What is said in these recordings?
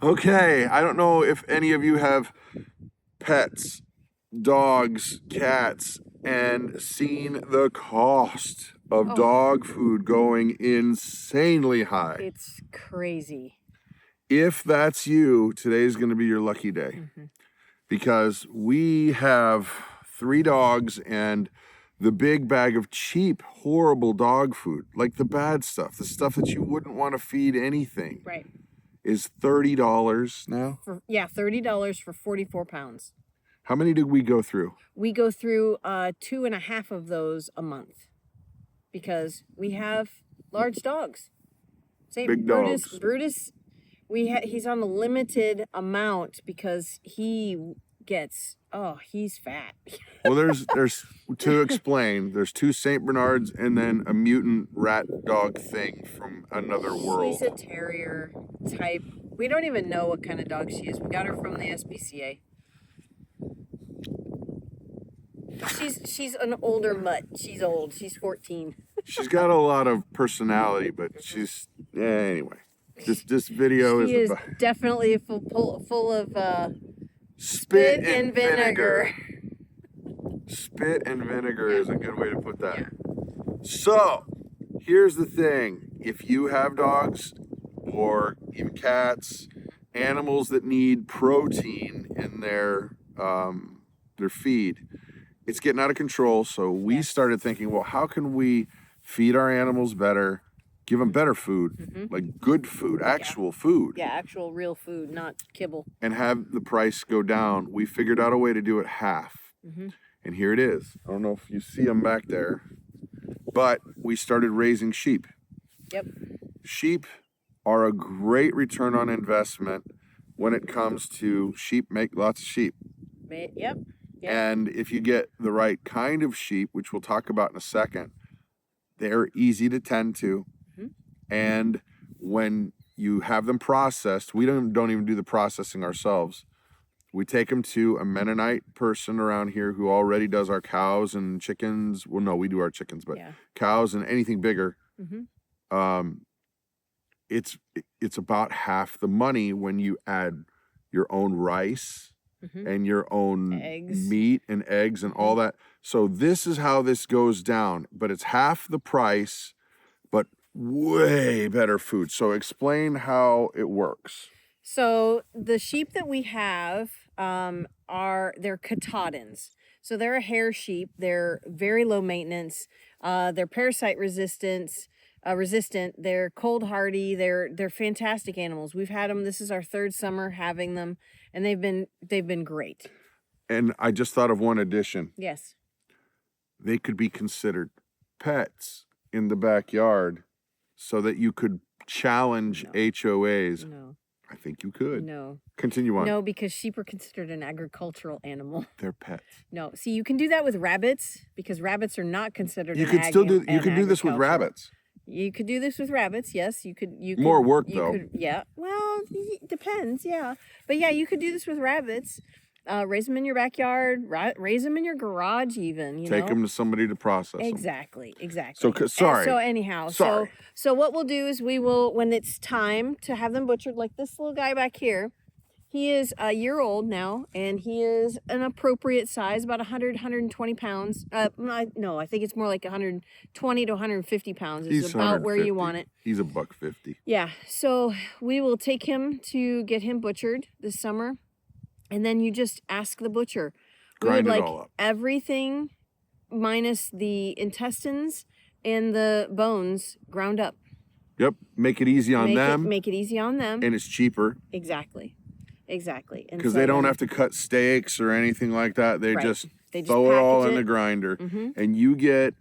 Okay, I don't know if any of you have pets, dogs, cats, and seen the cost of Oh. dog food going insanely high. It's crazy. If that's you, today's going to be your lucky day because we have 3 dogs and the big bag of cheap, horrible dog food, like the bad stuff, the stuff that you wouldn't want to feed anything, Right. is $30 now. Yeah, $30 for 44 pounds. How many did we go through? We go through 2.5 of those a month because we have large dogs. Big dogs. Brutus, he's on a limited amount because he gets, he's fat. Well, there's to explain, there's 2 St. Bernards and then a mutant rat dog thing from another world. She's a terrier type. We don't even know what kind of dog she is. We got her from the SPCA. She's an older mutt. She's old. She's 14. She's got a lot of personality, but she's anyway. This video is definitely full of spit and vinegar. Spit and vinegar is a good way to put that. Yeah. So, here's the thing. If you have dogs or even cats, animals that need protein in their feed, it's getting out of control. So we started thinking, well, how can we feed our animals better, give them better food, like good food, actual food. Yeah, actual real food, not kibble. And have the price go down. We figured out a way to do it half. And here it is. I don't know if you see them back there, but we started raising sheep. Yep. Sheep are a great return on investment when it comes to sheep. Make lots of sheep. Yep. And if you get the right kind of sheep, which we'll talk about in a second, they're easy to tend to. And when you have them processed, we don't even do the processing ourselves. We take them to a Mennonite person around here who already does our cows and chickens. Well, no, we do our chickens, but cows and anything bigger. It's about half the money when you add your own rice and your own meat and eggs and all that. So this is how this goes down, but it's half the price, but way better food. So explain how it works. So the sheep that we have they're Katahdins. So they're a hair sheep. They're very low maintenance. They're parasite resistant. They're cold hardy. They're fantastic animals. We've had them. This is our 3rd summer having them, and they've been great. And I just thought of one addition. Yes. They could be considered pets in the backyard so that you could challenge HOAs. No. I think you could. No. Continue on. No, because sheep are considered an agricultural animal. They're pets. No. See, you can do that with rabbits because rabbits are not considered You could still do you could do this with rabbits. You could do this with rabbits, yes. You could. More work, though. Yeah. Well, it depends, yeah. But yeah, you could do this with rabbits. Raise them in your backyard. Raise them in your garage, even. Take them to somebody to process them. Exactly. So sorry. So anyhow, sorry. So what we'll do is we will, when it's time to have them butchered, like this little guy back here. He is a year old now, and he is an appropriate size, about 120 pounds. No, I think it's more like 120 to 150 pounds is about where you want it. He's a $150. Yeah, so we will take him to get him butchered this summer, and then you just ask the butcher. Grind it all up. Everything minus the intestines and the bones ground up. Yep, make it easy on them. Make it easy on them. And it's cheaper. Exactly. Because they don't have to cut steaks or anything like that. They just throw it all in the grinder, and you get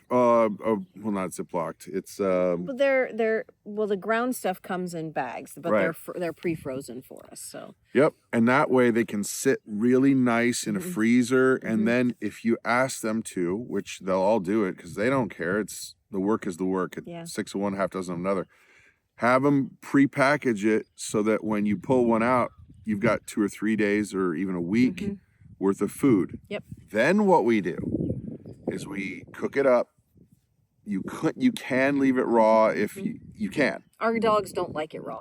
well, not ziplocked. It's Well, the ground stuff comes in bags, but they're pre-frozen for us. So yep, and that way they can sit really nice in a freezer, and then if you ask them to, which they'll all do it because they don't care. It's the work is the work. It's 6 of one, half dozen of another. Have them pre-package it so that when you pull one out, you've got 2 or 3 days or even a week worth of food. Yep. Then what we do is we cook it up. You can leave it raw if you can. Our dogs don't like it raw.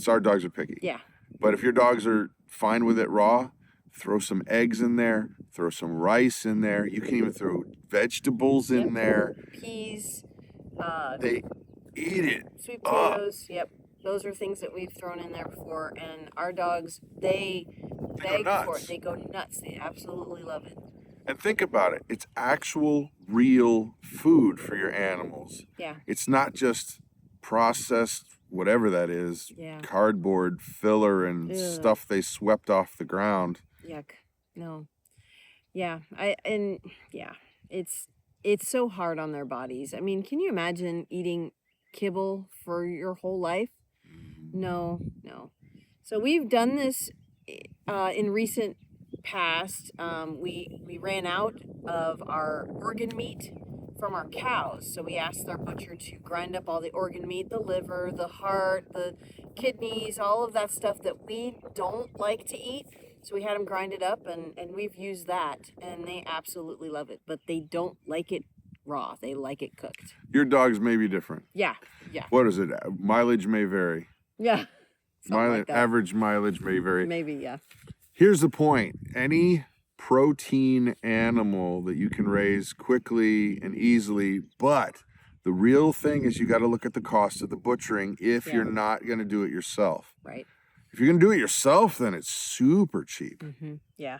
Our dogs are picky. Yeah. But if your dogs are fine with it raw, throw some eggs in there, throw some rice in there. You can even throw vegetables in there. Peas, They eat it sweet up. potatoes. Yep. Those are things that we've thrown in there before. And our dogs, they They go beg for it. nuts. They go nuts. They absolutely love it. And think about it. It's actual, real food for your animals. Yeah. It's not just processed, whatever that is, Yeah. cardboard filler and Ugh. stuff they swept off the ground. Yuck. No. Yeah. It's so hard on their bodies. I mean, can you imagine eating kibble for your whole life? No. So we've done this in recent past. We ran out of our organ meat from our cows, so we asked our butcher to grind up all the organ meat, the liver, the heart, the kidneys, all of that stuff that we don't like to eat. So we had them grind it up, and we've used that, and they absolutely love it. But they don't like it raw. They like it cooked. Your dogs may be different. Yeah. What is it? Mileage may vary. Yeah. Like that. Average mileage may vary. Maybe, yeah. Here's the point. Any protein animal that you can raise quickly and easily, but the real thing is you got to look at the cost of the butchering if you're not going to do it yourself. Right. If you're going to do it yourself, then it's super cheap. Mm-hmm. Yeah.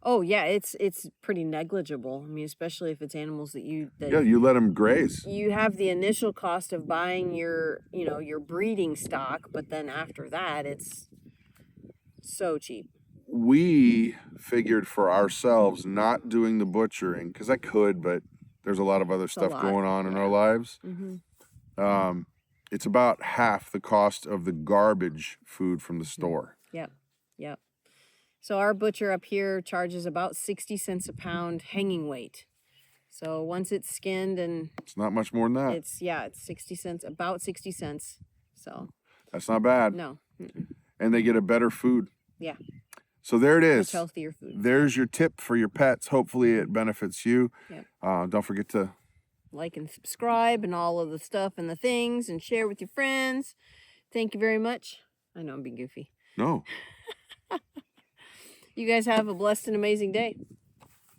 Oh, yeah, it's pretty negligible. I mean, especially if it's animals that you let them graze. You have the initial cost of buying your breeding stock, but then after that, it's so cheap. We figured for ourselves not doing the butchering, because I could, but there's a lot of other stuff going on in our lives. Mm-hmm. It's about half the cost of the garbage food from the store. Yep. So our butcher up here charges about 60 cents a pound hanging weight. So once it's skinned and it's not much more than that. It's 60 cents, about 60 cents. So that's not bad. No. Mm-mm. And they get a better food. Yeah. So there it is. Much healthier food. There's your tip for your pets. Hopefully it benefits you. Yep. Don't forget to like and subscribe and all of the stuff and the things, and share with your friends. Thank you very much. I know I'm being goofy. No. You guys have a blessed and amazing day.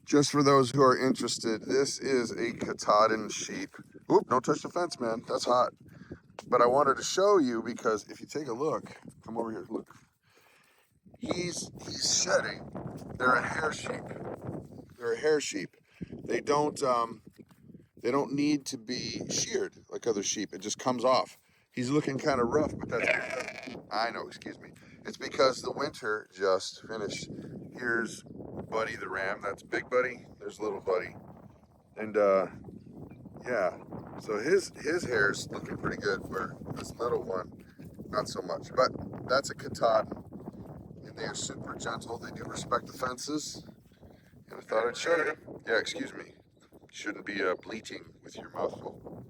Just for those who are interested, this is a Katahdin sheep. Oop, don't touch the fence, man. That's hot. But I wanted to show you because if you take a look, come over here, look. He's shedding. They're a hair sheep. They don't need to be sheared like other sheep. It just comes off. He's looking kind of rough, but excuse me. It's because the winter just finished. Here's Buddy the ram. That's Big Buddy. There's Little Buddy. And so his hair's looking pretty good, where this little one, not so much. But that's a Katahdin. And they are super gentle. They do respect the fences. And I thought I'd show you. Yeah, excuse me. Shouldn't be bleating with your mouth full.